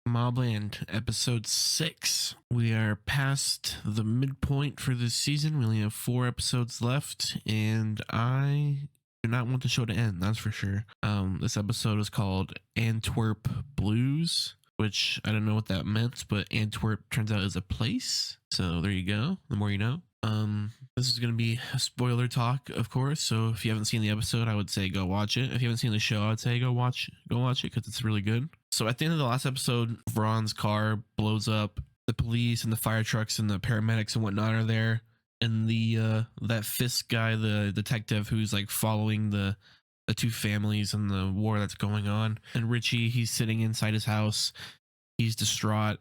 MobLand episode 6. We are past the midpoint for this season. We only have 4 episodes left, and I do not want the show to end, that's for sure. This episode is called Antwerp Blues, which I don't know what that meant, but Antwerp turns out is a place. So there you go. The more you know. This is going to be a spoiler talk, of course. So if you haven't seen the episode, I would say go watch it. If you haven't seen the show, I would say go watch it because it's really good. So at the end of the last episode, Ron's car blows up. The police and the fire trucks and the paramedics and whatnot are there. And the that Fisk guy, the detective who's like following the two families and the war that's going on. And Richie, he's sitting inside his house. He's distraught.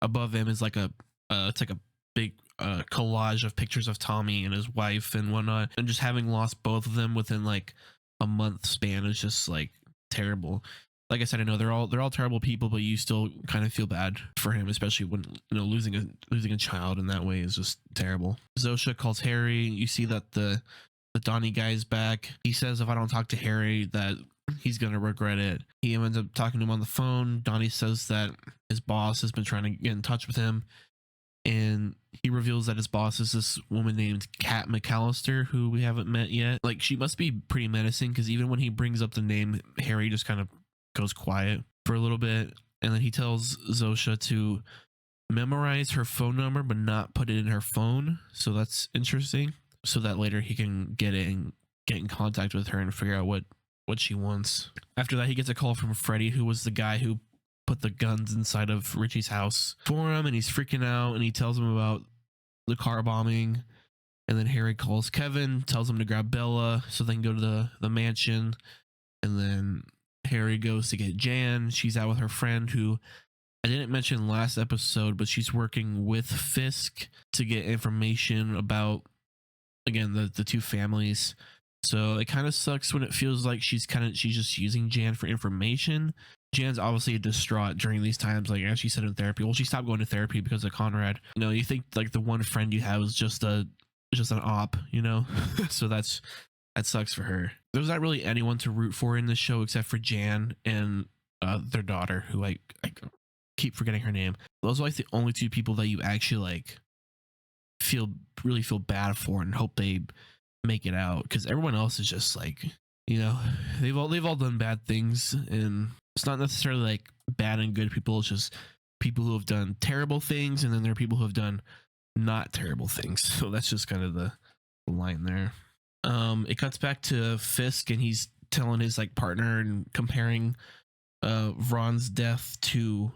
Above him is like it's like a big collage of pictures of Tommy and his wife and whatnot. And just having lost both of them within like a month span is just like terrible. Like I said, I know they're all terrible people, but you still kind of feel bad for him, especially when losing a child in that way is just terrible. Zosha calls Harry. You see that the Donnie guy's back. He says if I don't talk to Harry that he's gonna regret it. He ends up talking to him on the phone. Donnie says that his boss has been trying to get in touch with him, and he reveals that his boss is this woman named Kat McAllister, who we haven't met yet. Like, she must be pretty menacing, because even when he brings up the name, Harry just kind of goes quiet for a little bit, and then he tells Zosha to memorize her phone number but not put it in her phone. So that's interesting, so that later he can get in contact with her and figure out what she wants. After that, he gets a call from Freddy, who was the guy who put the guns inside of Richie's house for him, and he's freaking out, and he tells him about the car bombing. And then Harry calls Kevin, tells him to grab Bella so they can go to the mansion. And then Harry goes to get Jan. She's out with her friend, who I didn't mention last episode, but she's working with Fisk to get information about, again, the two families. So it kind of sucks when it feels like she's just using Jan for information. Jan's obviously distraught during these times, like as she said in therapy. Well, she stopped going to therapy because of Conrad. You think like the one friend you have is just an op, so that sucks for her. There's not really anyone to root for in this show except for Jan and their daughter, who I keep forgetting her name. Those are like the only two people that you actually like really feel bad for and hope they make it out, because everyone else is just like, they've all done bad things, and it's not necessarily like bad and good people. It's just people who have done terrible things, and then there are people who have done not terrible things. So that's just kind of the line there. It cuts back to Fisk, and he's telling his like partner and comparing Ron's death to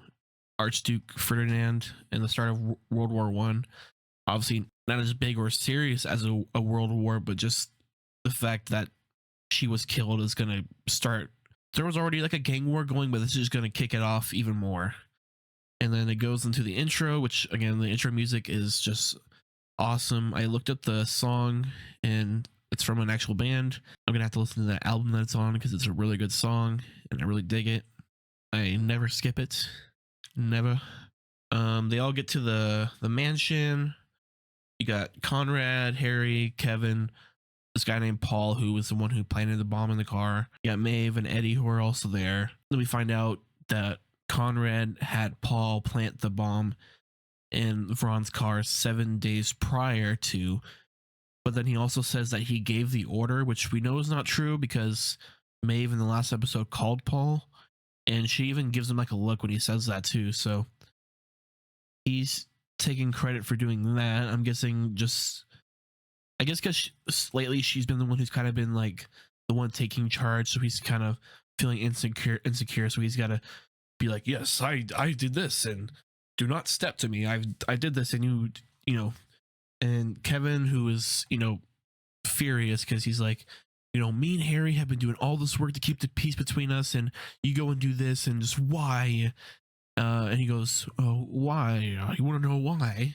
Archduke Ferdinand in the start of World War One. Obviously not as big or serious as a world war, but just the fact that she was killed is going to start. There was already like a gang war going, but this is just going to kick it off even more. And then it goes into the intro, which again, the intro music is just awesome. I looked up the song, and it's from an actual band. I'm going to have to listen to that album that it's on, because it's a really good song and I really dig it. I never skip it. Never. They all get to the mansion. You got Conrad, Harry, Kevin, this guy named Paul, who was the one who planted the bomb in the car. You got Maeve and Eddie, who are also there. Then we find out that Conrad had Paul plant the bomb in Ron's car 7 days prior to, but then he also says that he gave the order, which we know is not true, because Maeve in the last episode called Paul, and she even gives him like a look when he says that too. So he's taking credit for doing that. I'm guessing because lately she's been the one who's kind of been like the one taking charge, so he's kind of feeling insecure, so he's got to be like, yes, I did this, and do not step to me. I did this, and and Kevin, who is furious because he's like, me and Harry have been doing all this work to keep the peace between us, and you go and do this, and just why? And he goes, oh, why? You want to know why?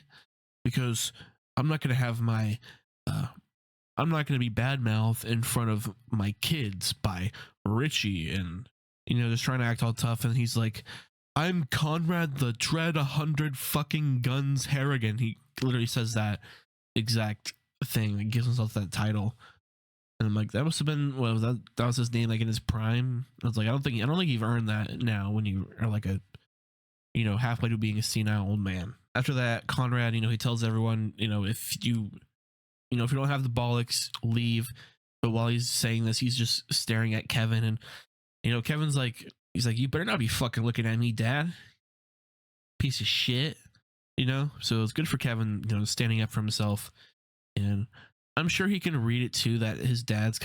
Because I'm not going to have I'm not going to be bad mouth in front of my kids by Richie, and, just trying to act all tough. And he's like, I'm Conrad the Dread 100 fucking Guns Harrigan. He literally says that exact thing, and gives himself that title. And I'm like, that must have been, that was his name, like in his prime. I was like, I don't think you've earned that now when you are like a halfway to being a senile old man. After that, Conrad, he tells everyone, if you don't have the bollocks, leave. But while he's saying this, he's just staring at Kevin, and Kevin's like, he's like, you better not be fucking looking at me, Dad. Piece of shit. So it's good for Kevin, standing up for himself, and I'm sure he can read it too that his dad's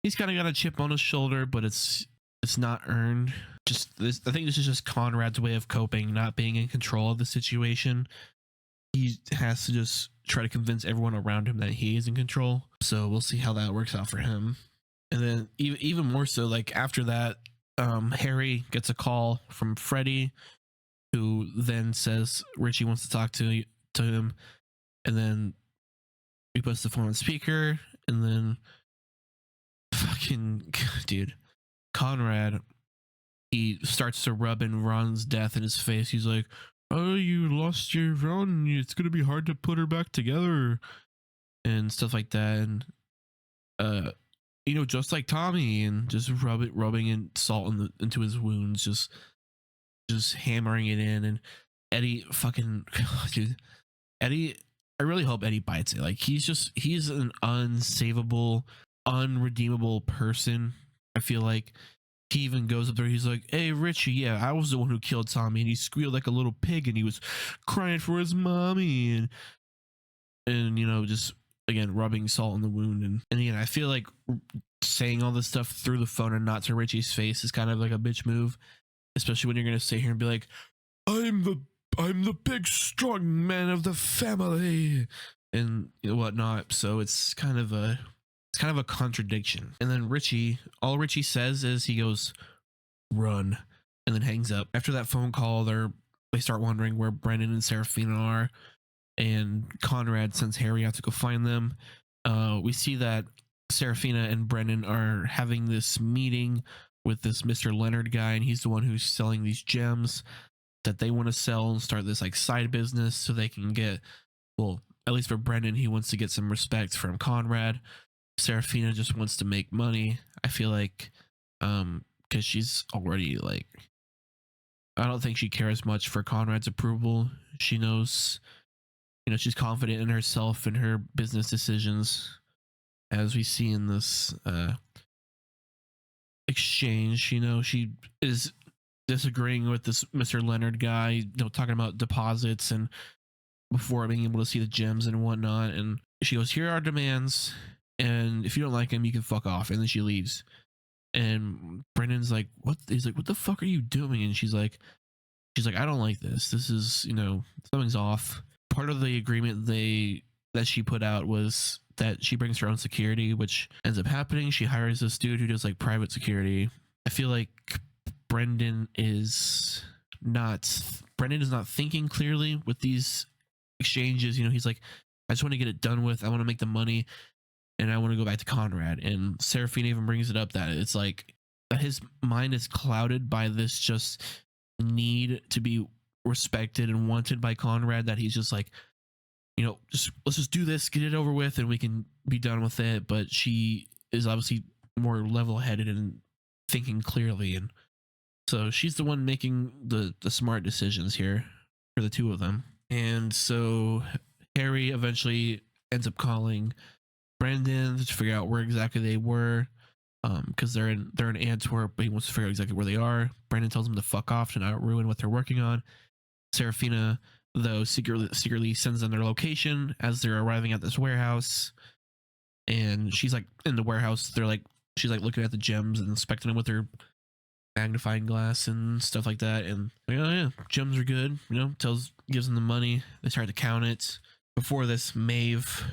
he's kind of got a chip on his shoulder, but it's not earned. Just this, I think this is just Conrad's way of coping, not being in control of the situation. He has to just try to convince everyone around him that he is in control. So we'll see how that works out for him. And then even more so, like after that, Harry gets a call from Freddie, who then says Richie wants to talk to him, and then he puts the phone on speaker, and then fucking dude, Conrad, he starts to rub in Ron's death in his face. He's like, oh, you lost your Ron, it's gonna be hard to put her back together and stuff like that, and just like Tommy, and just rubbing in salt into his wounds, just hammering it in. And Eddie fucking dude, Eddie, I really hope Eddie bites it. Like he's an unsavable, unredeemable person. I feel like he even goes up there, he's like, hey Richie, yeah, I was the one who killed Tommy, and he squealed like a little pig, and he was crying for his mommy, and just again rubbing salt in the wound. And again, I feel like saying all this stuff through the phone and not to Richie's face is kind of like a bitch move, especially when you're gonna sit here and be like, I'm the big strong man of the family and whatnot. So it's kind of a contradiction. And then all Richie says is, he goes, run, and then hangs up. After that phone call, they start wondering where Brendan and Serafina are, and Conrad sends Harry out to go find them. We see that Serafina and Brendan are having this meeting with this Mr. Leonard guy, and he's the one who's selling these gems that they want to sell and start this like side business so they can get, well, at least for Brendan, he wants to get some respect from Conrad. Serafina just wants to make money, I feel like, because she's already like, I don't think she cares much for Conrad's approval. She knows, she's confident in herself and her business decisions, as we see in this exchange. She is disagreeing with this Mr. Leonard guy, talking about deposits and before being able to see the gems and whatnot. And she goes, here are our demands, and if you don't like him, you can fuck off. And then she leaves. And Brendan's like, what? He's like, what the fuck are you doing? And she's like, I don't like this. This is, something's off. Part of the agreement that she put out was that she brings her own security, which ends up happening. She hires this dude who does like private security. I feel like Brendan is not thinking clearly with these exchanges. He's like, I just want to get it done with. I want to make the money, and I want to go back to Conrad. And Serafina even brings it up that it's like that his mind is clouded by this just need to be respected and wanted by Conrad, that he's just like, let's just do this, get it over with, and we can be done with it. But she is obviously more level-headed and thinking clearly, and so she's the one making the smart decisions here for the two of them. And so Harry eventually ends up calling Brendan to figure out where exactly they were, because they're in Antwerp, but he wants to figure out exactly where they are. Brendan tells him to fuck off to not ruin what they're working on. Serafina, though, secretly sends them their location as they're arriving at this warehouse, and she's like in the warehouse. She's like looking at the gems and inspecting them with her magnifying glass and stuff like that. And like, oh yeah, gems are good. Gives them the money. They start to count it. Before this, Maeve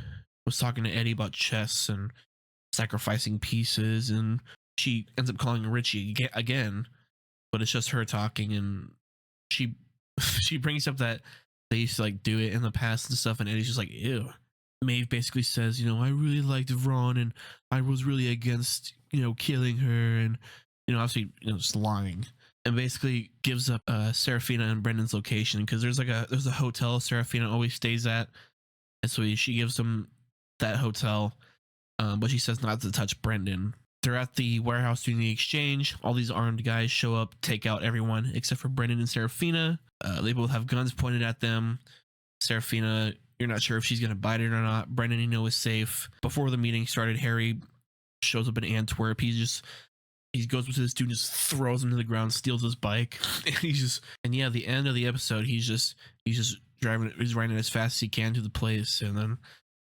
was talking to Eddie about chests and sacrificing pieces, and she ends up calling Richie again, but it's just her talking, and she brings up that they used to like do it in the past and stuff, and Eddie's just like, ew. Maeve basically says, I really liked Ron, and I was really against, killing her, and obviously, just lying, and basically gives up Serafina and Brendan's location, because there's a hotel Serafina always stays at, and so she gives them that hotel, but she says not to touch Brendan. They're at the warehouse doing the exchange. All these armed guys show up, take out everyone except for Brendan and Serafina. They both have guns pointed at them. Serafina, you're not sure if she's going to bite it or not. Brendan, is safe. Before the meeting started, Harry shows up in Antwerp. He goes up to this dude and just throws him to the ground, steals his bike. And yeah, the end of the episode, he's just riding as fast as he can to the place. And then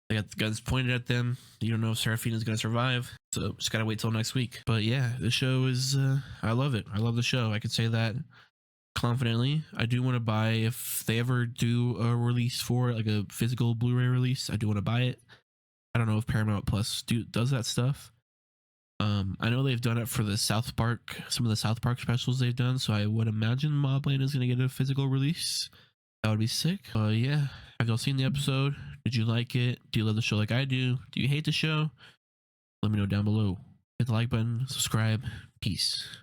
they got the guns pointed at them. You don't know if Serafina's going to survive. So just got to wait till next week. But yeah, the show is, I love it. I love the show. I could say that confidently. I do want to buy, if they ever do a release for it, like a physical Blu-ray release, I do want to buy it. I don't know if Paramount Plus does that stuff. I know they've done it for the South Park, some of the South Park specials they've done, so I would imagine MobLand is going to get a physical release. That would be sick. Yeah, have y'all seen the episode? Did you like it? Do you love the show like I do? Do you hate the show? Let me know down below. Hit the like button, subscribe. Peace.